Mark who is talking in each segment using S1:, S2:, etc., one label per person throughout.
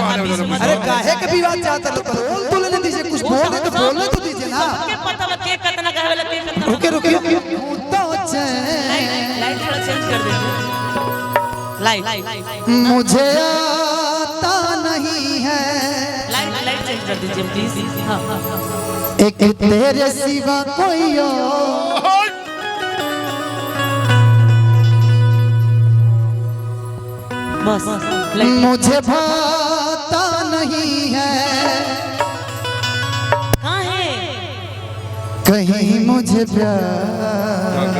S1: अरे काहे के विवाद चाहता लो बोल तो लेने दीजिए कुछ बोलने तो बोलने तो दीजिए ना
S2: के पता बा के कितना कहवे ला के कितना
S1: रुके रुके तो
S2: लाइट थोड़ा चेंज कर दीजिए लाइट
S1: मुझे आता नहीं है
S2: लाइट चेंज कर दीजिए प्लीज हां
S1: एक तेरे सिवा कोई और
S2: बस
S1: मुझे भाता नहीं है
S2: कहां है
S1: कहीं मुझे प्यार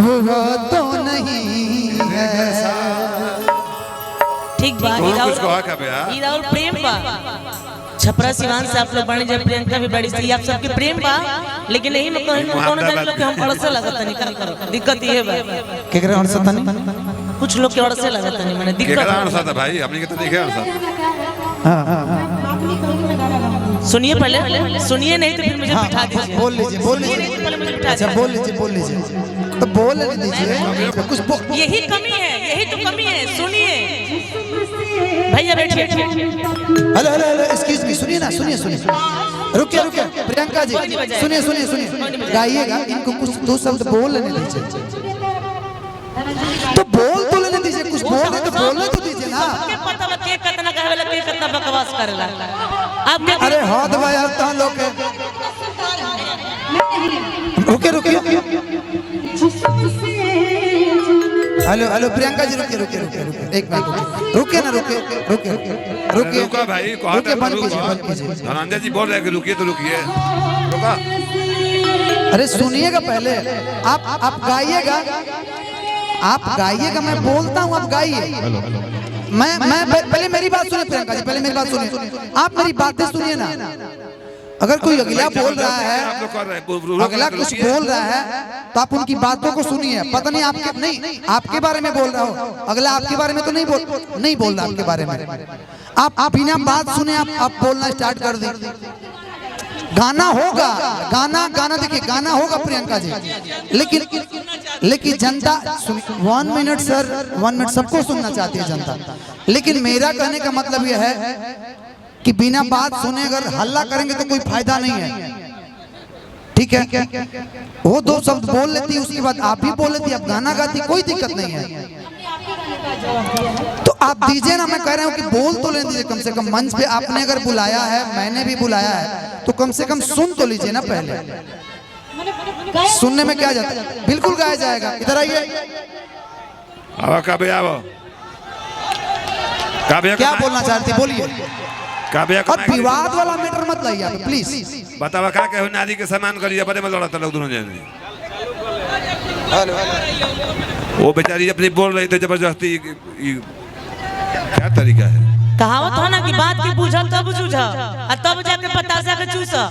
S1: हुआ तो नहीं है
S2: ठीक बा ईदा और प्रेम बा छपरा सिवान से आप लोग बने जब प्रियंका भी बड़ी सी आप सबके प्रेम बा लेकिन यही में कहीं कौन जाने लोग के हम अड़से लगत नहीं कर दिक्कत ये बा
S1: केकरा अड़से नहीं
S2: कुछ लोग के अड़से लगत नहीं माने दिक्कत
S3: केकरा अड़सा था भाई अपनी के तो देखे अड़सा
S1: हां
S2: सुनिए पहले सुनिए नहीं तो फिर मुझे बिठा दीजिए
S1: बोल लीजिए
S2: पहले मुझे बिठा
S1: अच्छा बोल लीजिए तो बोल दीजिए कुछ
S2: यही कमी है यही तो कमी है सुनिए भैया बैठिए
S1: hello hello hello excuse me सुनिए ना सुनिए रुकिए प्रियंका जी सुनिए गाइएगा इनको कुछ दो शब्द बोल लेने दीजिए तो बोल तो लेने दीजिए कुछ बोलने तो बोलने तो दीजिए ना
S2: के पता बा के कितना कहवे ला के कितना बकवास करेला आप के
S1: अरे हाथ भाई यार ता लोग रुके हेलो प्रियंका जी रुके एक मिनट रुके
S3: रुका भाई
S1: बंद कीजिए
S3: धनंजय जी बोल रहे हैं कि रुकिए तो रुकिए रुका
S1: अरे सुनिएगा पहले आप गाइएगा मैं बोलता हूँ आप गाइए मैं पहले मेरी बात सुनिए प्रियंका जी पहले मेरी बात सुनिए आप मेरी बातें सुनिए ना अगर कोई अगला बोल रहा है अगला कुछ बोल रहा है तो आप उनकी बातों को सुनिए पता नहीं आपके बारे में बोल रहा हो अगला आपके बारे में तो नहीं बोल रहा आपके बारे में आप बिना बात सुने आप बोलना स्टार्ट कर दें गाना देखिए गाना होगा प्रियंका जी लेकिन जनता 1 मिनट सर 1 मिनट सबको सुनना चाहती है जनता लेकिन मेरा कहने का मतलब यह है कि बिना बात सुने अगर हल्ला करेंगे तो कोई फायदा नहीं है ठीक है वो दो शब्द बोल लेती उसके बाद आप भी बोल लेती आप गाना गाती कोई दिक्कत नहीं है तो आप दीजिए ना मैं कह रहा हूँ कि बोल तो लेने दीजिए कम से कम मंच पे आपने अगर बुलाया है मैंने भी बुलाया है तो कम से कम सुन तो लीजिए ना पहले सुनने में क्या जाता है बिल्कुल गाया जाएगा इधर आइए क्या बोलना चाहती बोलिए और विवाद वाला मैटर मत लाइए आप प्लीज
S3: बतावा का कहू नारी के सम्मान करिए बड़े में लड़ता लोग दोनों जने वो बेचारी अपनी बोल रही थी जबरदस्ती क्या तरीका है
S2: कहावत हो ना कि बात की पूछल तब जूझा और तब जाके बतासा के चूसा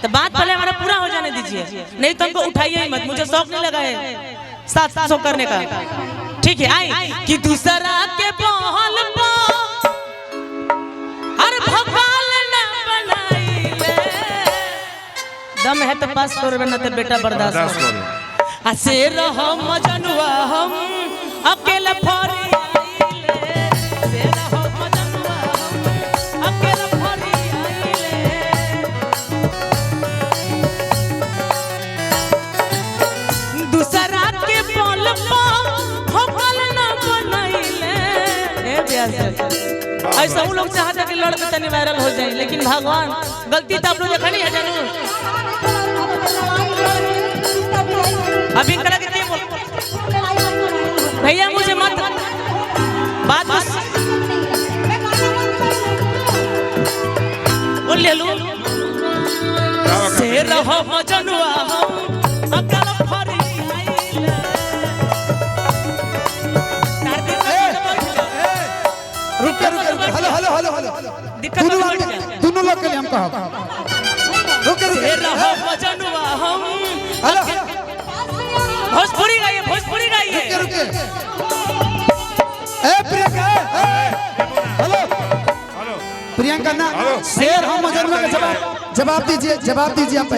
S2: तो बात पहले हमारा पूरा हो जाने दीजिए नहीं तो हमको उठाइए ही मत मुझे शौक नहीं लगा है 700 करने का ठीक है आई कि दूसरा के पहल पा हर भगवान न बनाइले दम है तो पास करो ना तो बेटा बर्दाश्त करो ऐसे रहो मजनुआ हम अकेले फरी ऐसा हम लोग चाहते कि लड़के तनी वायरल हो जाए लेकिन भगवान गलती तो आप लोग देखा नहीं है जानू अभी करा के बोल भैया मुझे मत बात बोल ले लो से रहो मजनुआ हम अकल फरी
S1: रुके हेलो दोनों लोग के लिए हम कहा रुके
S2: रहो मजनुआ हम भोजपुरी गाइए
S1: रुके ए प्रियंका हेलो प्रियंका ना शेर हम मजनुआ का जवाब दीजिए आप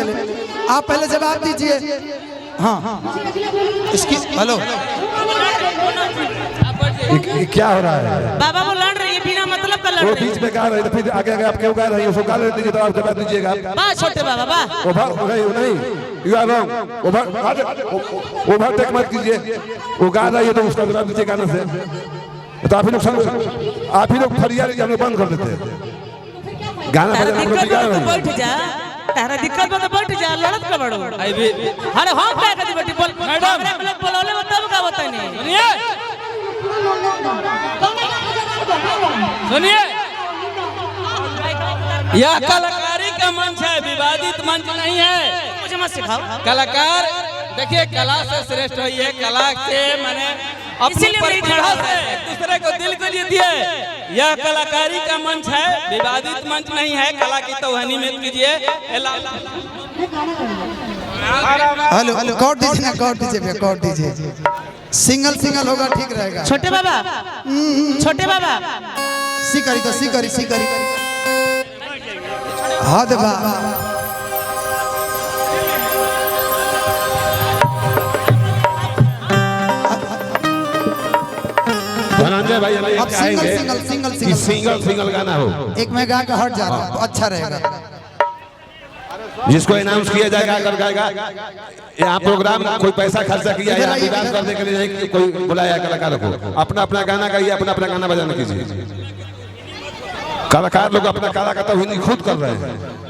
S1: पहले जवाब दीजिए हाँ इसकी हेलो
S4: क्या हो रहा है?
S2: बाबा वो लड़ रही है बिना मतलब का लड़
S4: वो
S2: रही
S4: बीच में गा रहे थे, फिर आगे आगे आप क्यों गा रही है? उसको गा रहे दीजिए, तो आप जवाब दीजिएगा।
S2: वाह छोटे बाबा वाह।
S4: ओवर नहीं, यू आर रॉन्ग। ओवरटेक मत कीजिए। वो गा रही है तो उसका जवाब दीजिए गाना से। तो आप ही लोग फरियाद हम लोग बंद कर देते हैं। गाना बजाना हम लोग गा रहे हैं।
S2: बैठ जा, तारा दिक्कत में तो बैठ जा, लड़त का बड़ो। अरे हम क्या करते बेटी बोल मैडम मतलब बोलौले तब का होता नहीं।
S5: सुनिए, यह कलाकारी का मंच है, विवादित मंच नहीं है।
S2: मुझे मत सिखाओ।
S5: कलाकार देखिए कला से श्रेष्ठ हुई है, कला से मैंने अपनी परिचय से दूसरे को दिल को जीतिए। यह कलाकारी का मंच है, विवादित मंच नहीं है। कला की तौहीन मत कीजिए।
S1: हेलो कॉर्ड दीजिए ना, कॉर्ड दीजिए भैया, कॉर्ड दीजिए। सिंगल होगा ठीक रहेगा।
S2: छोटे बाबा, छोटे बाबा
S1: सी करी हद बा।
S4: धनंजय भाई हमें
S1: अब
S4: सिंगल गाना हो।
S1: एक में गा के हट जा रहा तो अच्छा रहेगा।
S4: जिसको अनाउंस किया जाएगा अगर गाएगा। यहाँ प्रोग्राम कोई पैसा खर्चा किया या विवाद करने के लिए नहीं कोई बुलाया कलाकार को। अपना अपना गाना गाइए, अपना अपना गाना बजाना कीजिए। कलाकार लोग अपना कला का तौहीन खुद कर रहे हैं।